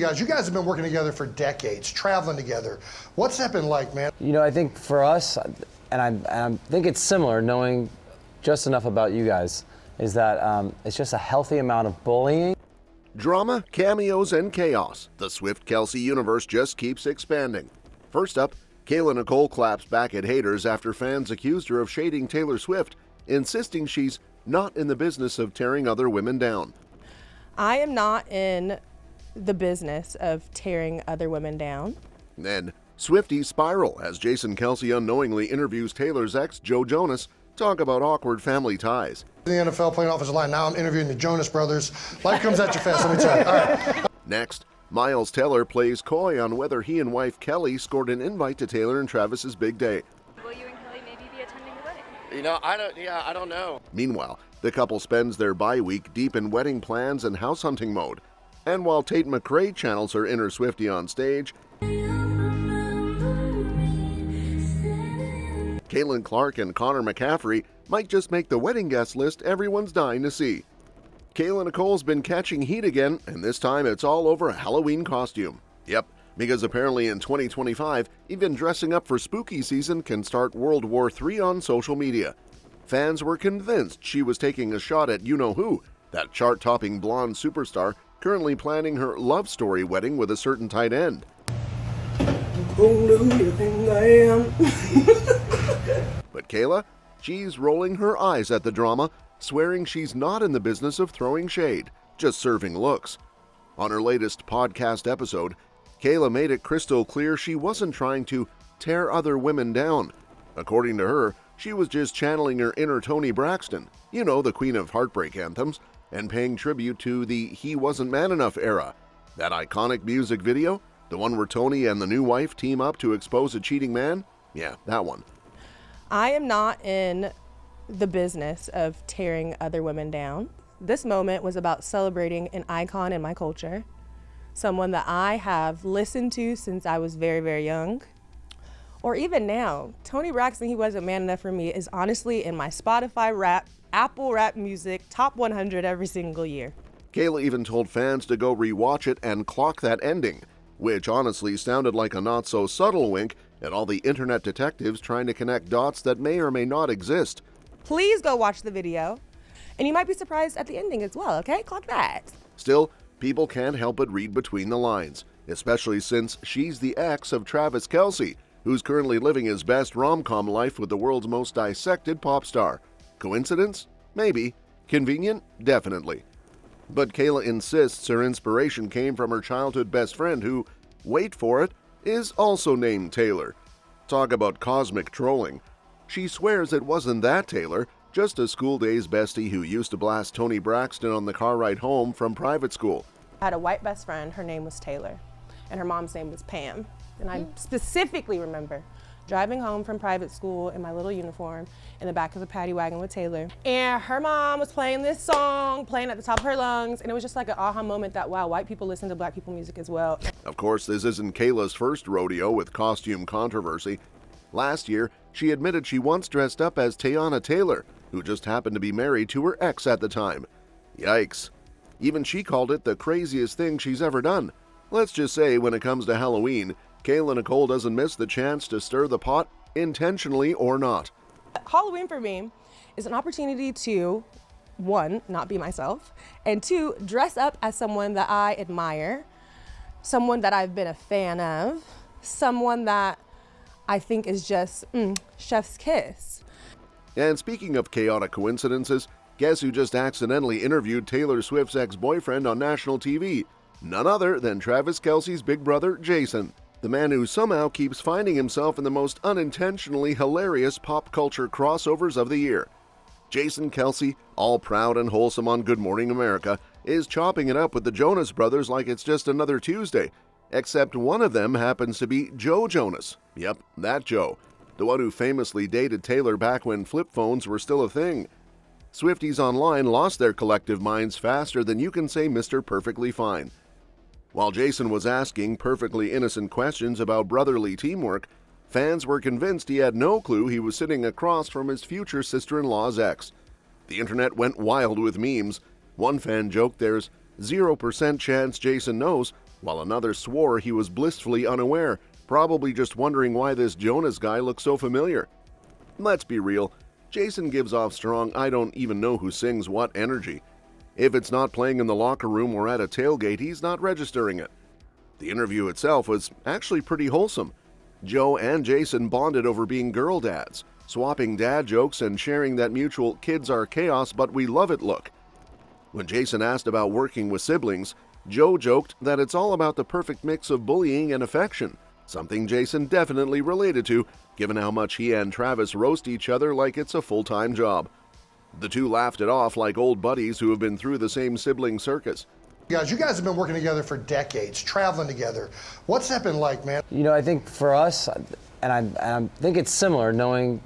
You guys have been working together for decades, traveling together. What's that been like, man? You know, I think for us, and I think it's similar, knowing just enough about you guys, is that it's just a healthy amount of bullying. Drama, cameos, and chaos. The Swift-Kelce universe just keeps expanding. First up, Kayla Nicole claps back at haters after fans accused her of shading Taylor Swift, insisting she's not in the business of tearing other women down. I am not in the business of tearing other women down. Then, Swifties spiral as Jason Kelce unknowingly interviews Taylor's ex, Joe Jonas, talk about awkward family ties. The NFL playing offensive line. Now I'm interviewing the Jonas brothers. Life comes at you fast, let me tell you. All right. Next, Miles Teller plays coy on whether he and wife Keleigh scored an invite to Taylor and Travis's big day. Will you and Keleigh maybe be attending the wedding? You know, I don't know. Meanwhile, the couple spends their bye week deep in wedding plans and house hunting mode. And while Tate McRae channels her inner Swiftie on stage, Caitlyn, Clark and Connor McCaffery might just make the wedding guest list everyone's dying to see. Kayla Nicole's been catching heat again, and this time it's all over a Halloween costume. Yep, because apparently in 2025, even dressing up for spooky season can start World War III on social media. Fans were convinced she was taking a shot at you-know-who, that chart-topping blonde superstar currently planning her love story wedding with a certain tight end. Who knew you think I am? But Kayla, she's rolling her eyes at the drama, swearing she's not in the business of throwing shade, just serving looks. On her latest podcast episode, Kayla made it crystal clear she wasn't trying to tear other women down. According to her, she was just channeling her inner Toni Braxton, you know, the queen of heartbreak anthems, and paying tribute to the He Wasn't Man Enough era. That iconic music video, the one where Toni and the new wife team up to expose a cheating man? Yeah, that one. I am not in the business of tearing other women down. This moment was about celebrating an icon in my culture, someone that I have listened to since I was very, very young. Or even now, Toni Braxton, He Wasn't Man Enough for Me, is honestly in my Spotify rap, Apple rap music, top 100 every single year. Kayla even told fans to go rewatch it and clock that ending, which honestly sounded like a not-so-subtle wink at all the internet detectives trying to connect dots that may or may not exist. Please go watch the video, and you might be surprised at the ending as well, okay? Clock that. Still, people can't help but read between the lines, especially since she's the ex of Travis Kelce, who's currently living his best rom-com life with the world's most dissected pop star. Coincidence? Maybe. Convenient? Definitely. But Kayla insists her inspiration came from her childhood best friend who, wait for it, is also named Taylor. Talk about cosmic trolling. She swears it wasn't that Taylor, just a school days bestie who used to blast Toni Braxton on the car ride home from private school. I had a white best friend, her name was Taylor, and her mom's name was Pam. And I specifically remember driving home from private school in my little uniform in the back of the paddy wagon with Taylor. And her mom was playing this song, playing at the top of her lungs, and it was just like an aha moment that, wow, white people listen to black people music as well. Of course, this isn't Kayla's first rodeo with costume controversy. Last year, she admitted she once dressed up as Teyana Taylor, who just happened to be married to her ex at the time. Yikes. Even she called it the craziest thing she's ever done. Let's just say when it comes to Halloween, Kayla Nicole doesn't miss the chance to stir the pot, intentionally or not. Halloween for me is an opportunity to, one, not be myself, and two, dress up as someone that I admire, someone that I've been a fan of, someone that I think is just chef's kiss. And speaking of chaotic coincidences, guess who just accidentally interviewed Taylor Swift's ex-boyfriend on national TV? None other than Travis Kelce's big brother, Jason. The man who somehow keeps finding himself in the most unintentionally hilarious pop culture crossovers of the year. Jason Kelce, all proud and wholesome on Good Morning America, is chopping it up with the Jonas brothers like it's just another Tuesday, except one of them happens to be Joe Jonas. Yep, that Joe. The one who famously dated Taylor back when flip phones were still a thing. Swifties online lost their collective minds faster than you can say Mr. Perfectly Fine. While Jason was asking perfectly innocent questions about brotherly teamwork, fans were convinced he had no clue he was sitting across from his future sister-in-law's ex. The internet went wild with memes. One fan joked there's 0% chance Jason knows, while another swore he was blissfully unaware, probably just wondering why this Jonas guy looked so familiar. Let's be real, Jason gives off strong I don't even know who sings what energy. If it's not playing in the locker room or at a tailgate, he's not registering it. The interview itself was actually pretty wholesome. Joe and Jason bonded over being girl dads, swapping dad jokes and sharing that mutual kids are chaos but we love it look. When Jason asked about working with siblings, Joe joked that it's all about the perfect mix of bullying and affection, something Jason definitely related to, given how much he and Travis roast each other like it's a full-time job. The two laughed it off like old buddies who have been through the same sibling circus. You guys have been working together for decades, traveling together. What's that been like, man? You know, I think for us, and I think it's similar, knowing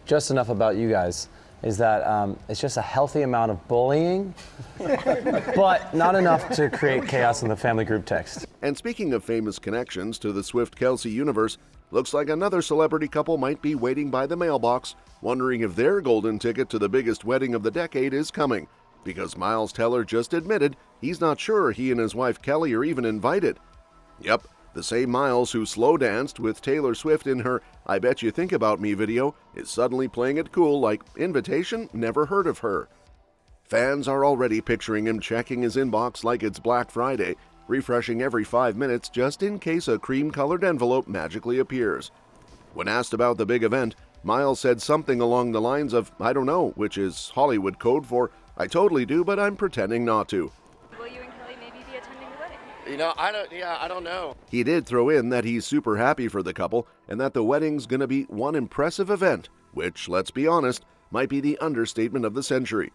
just enough about you guys, is that it's just a healthy amount of bullying, but not enough to create chaos in the family group text. And speaking of famous connections to the Swift-Kelce universe, looks like another celebrity couple might be waiting by the mailbox, wondering if their golden ticket to the biggest wedding of the decade is coming, because Miles Teller just admitted he's not sure he and his wife Keleigh are even invited. Yep, the same Miles who slow danced with Taylor Swift in her I Bet You Think About Me video is suddenly playing it cool like invitation, never heard of her. Fans are already picturing him checking his inbox like it's Black Friday, refreshing every 5 minutes just in case a cream-colored envelope magically appears. When asked about the big event, Miles said something along the lines of, I don't know, which is Hollywood code for, I totally do, but I'm pretending not to. Will you and Keleigh maybe be attending the wedding? You know, I don't know. He did throw in that he's super happy for the couple and that the wedding's gonna be one impressive event, which, let's be honest, might be the understatement of the century.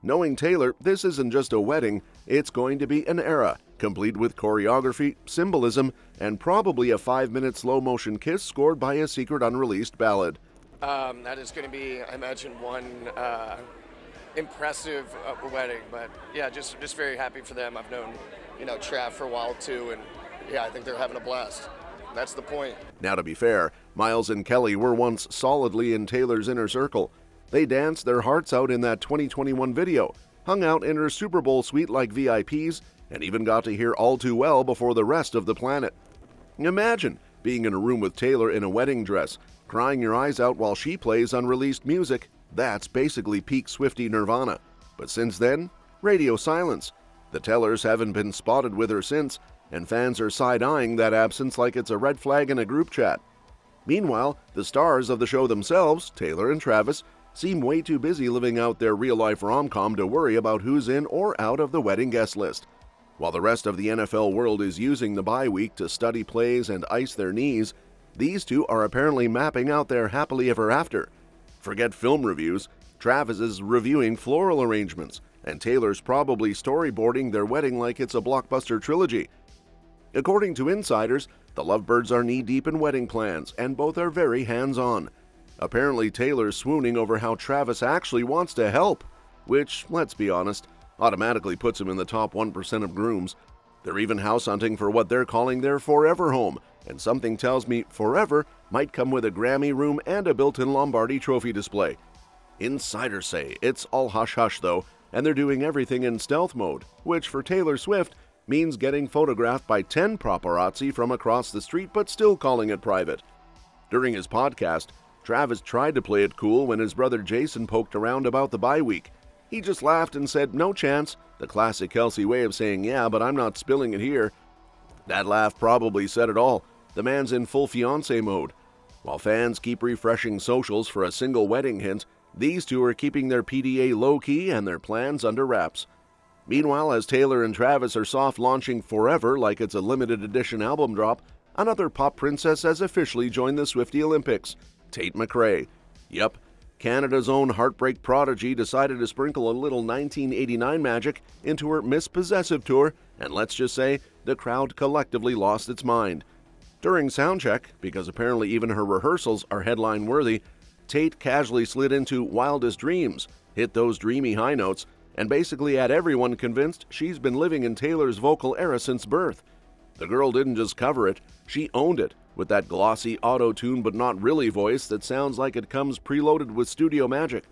Knowing Taylor, this isn't just a wedding, it's going to be an era, complete with choreography, symbolism, and probably a 5-minute slow-motion kiss scored by a secret unreleased ballad. That is going to be, I imagine, one impressive wedding. But yeah, just very happy for them. I've known, Trav for a while too, and yeah, I think they're having a blast. That's the point. Now, to be fair, Miles and Keleigh were once solidly in Taylor's inner circle. They danced their hearts out in that 2021 video, hung out in her Super Bowl suite like VIPs, and even got to hear All Too Well before the rest of the planet. Imagine being in a room with Taylor in a wedding dress, crying your eyes out while she plays unreleased music. That's basically peak Swiftie nirvana. But since then, radio silence. The Tellers haven't been spotted with her since, and fans are side-eyeing that absence like it's a red flag in a group chat. Meanwhile, the stars of the show themselves, Taylor and Travis, seem way too busy living out their real-life rom-com to worry about who's in or out of the wedding guest list. While the rest of the NFL world is using the bye week to study plays and ice their knees, these two are apparently mapping out their happily ever after. Forget film reviews, Travis is reviewing floral arrangements, and Taylor's probably storyboarding their wedding like it's a blockbuster trilogy. According to insiders, the lovebirds are knee-deep in wedding plans, and both are very hands-on. Apparently, Taylor's swooning over how Travis actually wants to help, which, let's be honest, automatically puts him in the top 1% of grooms. They're even house hunting for what they're calling their forever home, and something tells me forever might come with a Grammy room and a built-in Lombardi trophy display. Insiders say it's all hush-hush though, and they're doing everything in stealth mode, which for Taylor Swift means getting photographed by 10 paparazzi from across the street but still calling it private. During his podcast, Travis tried to play it cool when his brother Jason poked around about the bye week. He just laughed and said, no chance, the classic Kelce way of saying, yeah, but I'm not spilling it here. That laugh probably said it all. The man's in full fiancé mode. While fans keep refreshing socials for a single wedding hint, these two are keeping their PDA low-key and their plans under wraps. Meanwhile, as Taylor and Travis are soft launching Forever like it's a limited edition album drop, another pop princess has officially joined the Swiftie Olympics, Tate McRae. Yep, Canada's own heartbreak prodigy decided to sprinkle a little 1989 magic into her Miss Possessive tour, and let's just say the crowd collectively lost its mind. During soundcheck, because apparently even her rehearsals are headline-worthy, Tate casually slid into Wildest Dreams, hit those dreamy high notes, and basically had everyone convinced she's been living in Taylor's vocal era since birth. The girl didn't just cover it, she owned it, with that glossy auto-tune but not really voice that sounds like it comes preloaded with studio magic.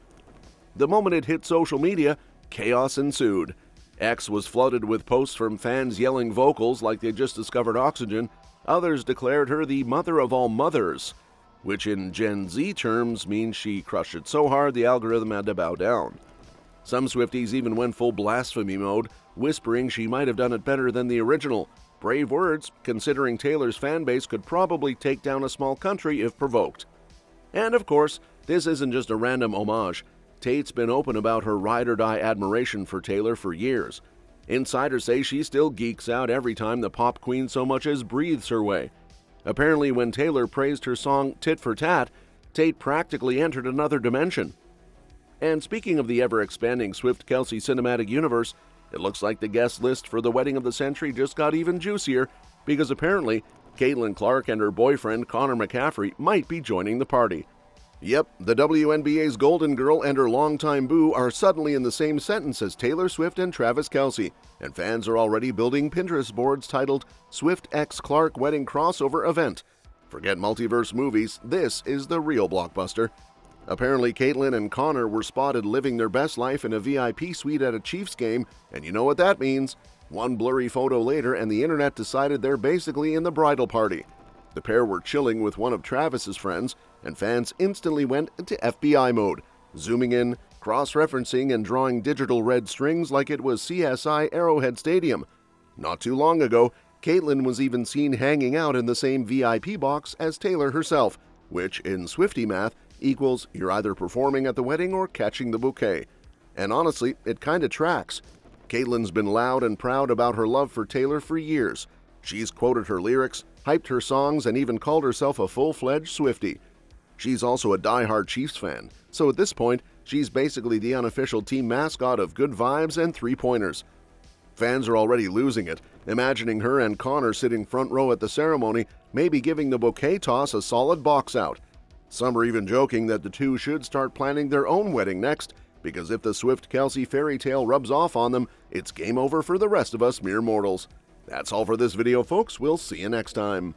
The moment it hit social media, chaos ensued. X was flooded with posts from fans yelling vocals like they just discovered oxygen. Others declared her the mother of all mothers, which in Gen Z terms means she crushed it so hard the algorithm had to bow down. Some Swifties even went full blasphemy mode, whispering she might have done it better than the original. Brave words, considering Taylor's fanbase could probably take down a small country if provoked. And of course, this isn't just a random homage. Tate's been open about her ride-or-die admiration for Taylor for years. Insiders say she still geeks out every time the pop queen so much as breathes her way. Apparently, when Taylor praised her song Tit for Tat, Tate practically entered another dimension. And speaking of the ever-expanding Swift-Kelce cinematic universe, it looks like the guest list for the wedding of the century just got even juicier, because apparently Caitlyn Clark and her boyfriend Connor McCaffery might be joining the party. Yep, the WNBA's Golden Girl and her longtime boo are suddenly in the same sentence as Taylor Swift and Travis Kelce, and fans are already building Pinterest boards titled Swift x Clark Wedding Crossover Event. Forget multiverse movies, this is the real blockbuster. Apparently, Caitlyn and Connor were spotted living their best life in a VIP suite at a Chiefs game, and you know what that means. One blurry photo later, and the internet decided they're basically in the bridal party. The pair were chilling with one of Travis's friends, and fans instantly went into FBI mode, zooming in, cross-referencing, and drawing digital red strings like it was CSI Arrowhead Stadium. Not too long ago, Caitlyn was even seen hanging out in the same VIP box as Taylor herself, which, in Swiftie math, equals you're either performing at the wedding or catching the bouquet. And honestly, it kinda tracks. Caitlyn's been loud and proud about her love for Taylor for years. She's quoted her lyrics, hyped her songs, and even called herself a full-fledged Swiftie. She's also a die-hard Chiefs fan, so at this point, she's basically the unofficial team mascot of good vibes and three-pointers. Fans are already losing it, imagining her and Connor sitting front row at the ceremony, maybe giving the bouquet toss a solid box out. Some are even joking that the two should start planning their own wedding next, because if the Swift-Kelce fairy tale rubs off on them, it's game over for the rest of us mere mortals. That's all for this video, folks. We'll see you next time.